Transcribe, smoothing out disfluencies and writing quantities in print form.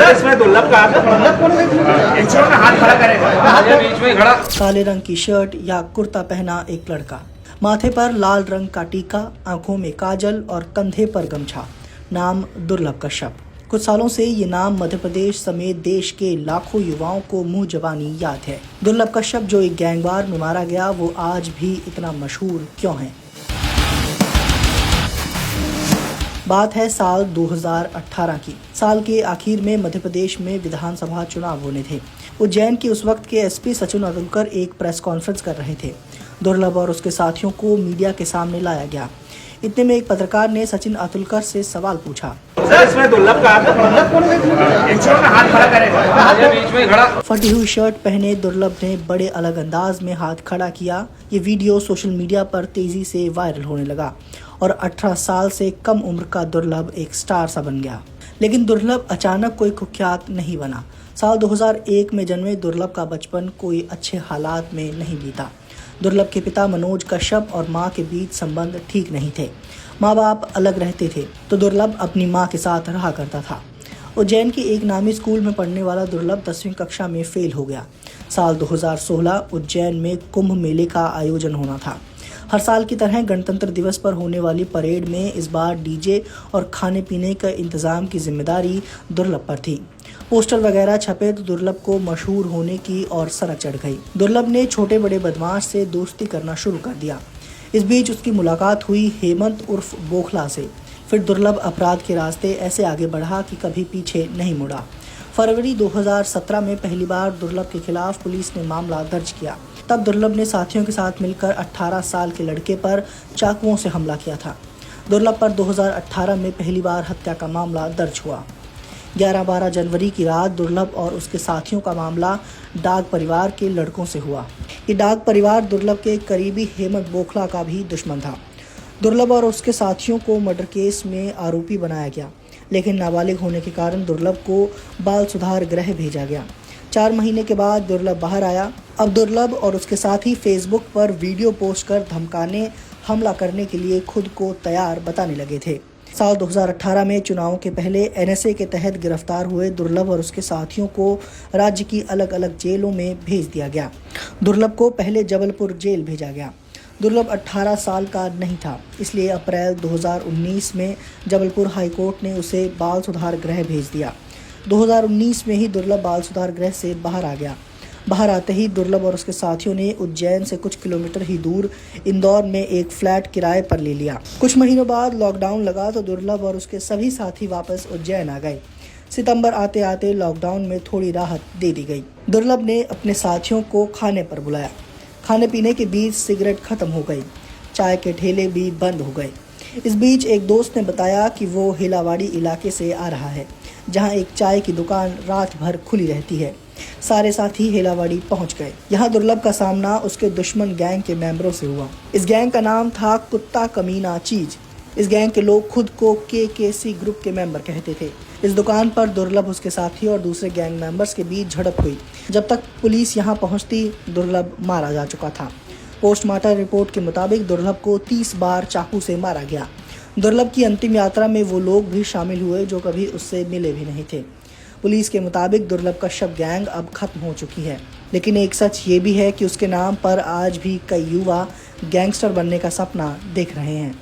इसमें दुर्लभ का हाथ खड़ा करेगा बीच में खड़ा। काले रंग की शर्ट या कुर्ता पहना एक लड़का, माथे पर लाल रंग का टीका, आंखों में काजल और कंधे पर गमछा। नाम दुर्लभ कश्यप। कुछ सालों से ये नाम मध्य प्रदेश समेत देश के लाखों युवाओं को मुंह जबानी याद है। दुर्लभ कश्यप जो एक गैंगवार में मारा गया, वो आज भी इतना मशहूर क्यों है? बात है साल 2018 की। साल के आखिर में मध्य प्रदेश में विधानसभा चुनाव होने थे। उज्जैन के उस वक्त के एसपी सचिन अतुलकर एक प्रेस कॉन्फ्रेंस कर रहे थे। दुर्लभ और उसके साथियों को मीडिया के सामने लाया गया। इतने में एक पत्रकार ने सचिन अतुलकर से सवाल पूछा, इसमें दुर्लभ का हाथ खड़ा करेगा बीच में खड़ा। फटी हुई शर्ट पहने दुर्लभ ने बड़े अलग अंदाज में हाथ खड़ा किया। ये वीडियो सोशल मीडिया पर तेजी से वायरल होने लगा और 18 साल से कम उम्र का दुर्लभ एक स्टार सा बन गया। लेकिन दुर्लभ अचानक कोई कुख्यात नहीं बना। साल 2001 में जन्मे दुर्लभ का बचपन कोई अच्छे हालात में नहीं बीता। दुर्लभ के पिता मनोज कश्यप और मां के बीच संबंध ठीक नहीं थे। माँ बाप अलग रहते थे तो दुर्लभ अपनी मां के साथ रहा करता था। उज्जैन के एक नामी स्कूल में पढ़ने वाला दुर्लभ 10वीं कक्षा में फेल हो गया। साल 2016 उज्जैन में कुंभ मेले का आयोजन होना था। हर साल की तरह गणतंत्र दिवस पर होने वाली परेड में इस बार डीजे और खाने पीने का इंतजाम की जिम्मेदारी दुर्लभ पर थी। पोस्टर वगैरह छपे तो दुर्लभ को मशहूर होने की और सनक चढ़ गई। दुर्लभ ने छोटे बड़े बदमाश से दोस्ती करना शुरू कर दिया। इस बीच उसकी मुलाकात हुई हेमंत उर्फ बोखला से। फिर दुर्लभ अपराध के रास्ते ऐसे आगे बढ़ा कि कभी पीछे नहीं मुड़ा। फरवरी 2017 में पहली बार दुर्लभ के खिलाफ पुलिस ने मामला दर्ज किया। तब दुर्लभ ने साथियों के साथ मिलकर 18 साल के लड़के पर चाकुओं से हमला किया था। दुर्लभ पर 2018 में पहली बार हत्या का मामला दर्ज हुआ। 11-12 जनवरी की रात दुर्लभ और उसके साथियों का मामला डाग परिवार के लड़कों से हुआ। ये डाग परिवार दुर्लभ के करीबी हेमंत बोखला का भी दुश्मन था। दुर्लभ और उसके साथियों को मर्डर केस में आरोपी बनाया गया, लेकिन नाबालिग होने के कारण दुर्लभ को बाल सुधार गृह भेजा गया। 4 महीने के बाद दुर्लभ बाहर आया। अब दुर्लभ और उसके साथी फेसबुक पर वीडियो पोस्ट कर धमकाने, हमला करने के लिए खुद को तैयार बताने लगे थे। साल 2018 में चुनाव के पहले एनएसए के तहत गिरफ्तार हुए दुर्लभ और उसके साथियों को राज्य की अलग अलग जेलों में भेज दिया गया। दुर्लभ को पहले जबलपुर जेल भेजा गया। दुर्लभ 18 साल का नहीं था, इसलिए अप्रैल 2019 में जबलपुर हाईकोर्ट ने उसे बाल सुधार गृह भेज दिया। 2019 में ही दुर्लभ बाल सुधार गृह से बाहर आ गया। बाहर आते ही दुर्लभ और उसके साथियों ने उज्जैन से कुछ किलोमीटर ही दूर इंदौर में एक फ्लैट किराए पर ले लिया। कुछ महीनों बाद लॉकडाउन लगा तो दुर्लभ और उसके सभी साथी वापस उज्जैन आ गए। सितंबर आते आते लॉकडाउन में थोड़ी राहत दे दी गई। दुर्लभ ने अपने साथियों को खाने पर बुलाया। खाने पीने के बीच सिगरेट खत्म हो गई, चाय के ठेले भी बंद हो गए। इस बीच एक दोस्त ने बताया कि वो हेलावाड़ी इलाके से आ रहा है, जहां एक चाय की दुकान रात भर खुली रहती है। सारे साथी हेलावाड़ी पहुंच गए। यहाँ दुर्लभ का सामना उसके दुश्मन गैंग के मेंबरों से हुआ। इस गैंग का नाम था कुत्ता कमीना चीज। इस गैंग के लोग खुद को केकेसी ग्रुप के मेंबर कहते थे। इस दुकान पर दुर्लभ, उसके साथी और दूसरे गैंग मेंबर्स के बीच झड़प हुई। जब तक पुलिस यहाँ पहुँचती दुर्लभ मारा जा चुका था। पोस्टमार्टम रिपोर्ट के मुताबिक दुर्लभ को 30 बार चाकू से मारा गया। दुर्लभ की अंतिम यात्रा में वो लोग भी शामिल हुए जो कभी उससे मिले भी नहीं थे। पुलिस के मुताबिक दुर्लभ कश्यप गैंग अब खत्म हो चुकी है, लेकिन एक सच ये भी है कि उसके नाम पर आज भी कई युवा गैंगस्टर बनने का सपना देख रहे हैं।